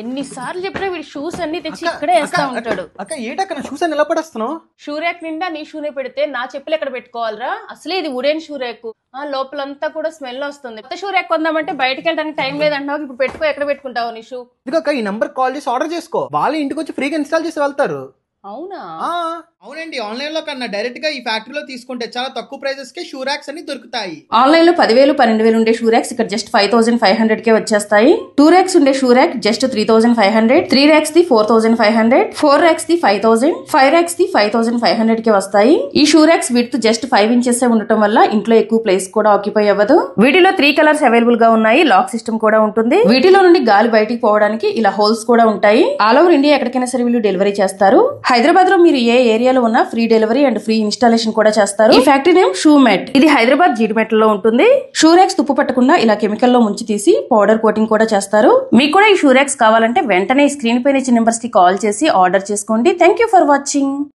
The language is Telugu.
ఎన్నిసార్లు చెప్పినా వీడి షూస్ అన్ని తెచ్చి ఇక్కడే వేస్తా ఉంటాడు. అక్క ఏటక్క షూస్ అని ఎలా పడేస్తున్నావు? షూ ర్యాక్ నిండా నీ షూనే పెడితే నా చెప్పులు ఎక్కడ పెట్టుకోవాలరా? అసలే ఇది వుడెన్ షూ ర్యాక్, లోపలంతా కూడా స్మెల్ వస్తుంది. కొత్త షూ ర్యాక్ కొందామంటే బయటకి వెళ్ళడానికి టైం లేదంటున్నావు. ఇప్పుడు పెట్టుకో, ఎక్కడ పెట్టుకుంటావు నీ షూ? ఇదిగోక్క, ఈ నంబర్ కాల్ చేసి ఆర్డర్ చేసుకో, వాళ్ళ ఇంటికి వచ్చి ఫ్రీగా ఇన్స్టాల్ చేసి వెళ్తారు. అవునా? అవునండి, ఆన్లైన్ లో కన్నా డైరెక్ట్ గా ఈ ఫ్యాక్టరీలో తీసుకుంటే చాలా తక్కువ ప్రైజెస్ కి షూ ర్యాక్స్ అన్ని దొరుకుతాయి. ఆన్లైన్ లో 10,000 12,000 ఉండే షూ ర్యాక్స్ ఇక్కడ జస్ట్ 5,500 కే వచ్చేస్తాయి. 2 ర్యాక్స్ ఉండే shoe rack just 3,500, 3 racks the 4,500, 4 racks the 5,000, 5 racks the 5,500 కే వస్తాయి. ఈ shoe racks width just 5 inches ఉండటం వల్ల ఇంట్లో ఎక్కువ ప్లేస్ కూడా ఆక్యుపై అవ్వదు. వీటిలో 3 కలర్స్ అవైలబుల్ గా ఉన్నాయి. లాక్ సిస్టమ్ కూడా ఉంటుంది. వీటిలో నుండి గాలి బయటికి పోవడానికి ఇలా హోల్స్ కూడా ఉంటాయి. ఆల్ ఓవర్ ఇండియా ఎక్కడికైనా సరే వీళ్ళు డెలివరీ చేస్తారు. హైదరాబాద్ లో మీరు ఏ ఏరియాలో ఉన్నా free delivery and free installation కూడా చేస్తారు. ఈ ఫ్యాక్టరీ నేమ్ షూ మెట్. ఇది హైదరాబాద్ జీడిమెట్ లో ఉంటుంది. షూ ర్యాక్స్ తుప్పు పట్టకుండా ఇలా కెమికల్ లో ముంచి తీసి పౌడర్ కోటింగ్ కూడా చేస్తారు. మీకు కూడా ఈ షూ ర్యాక్స్ కావాలంటే వెంటనే స్క్రీన్ పైన ఇచ్చిన నెంబర్స్ కి కాల్ చేసి ఆర్డర్ చేసుకోండి. Thank you for watching.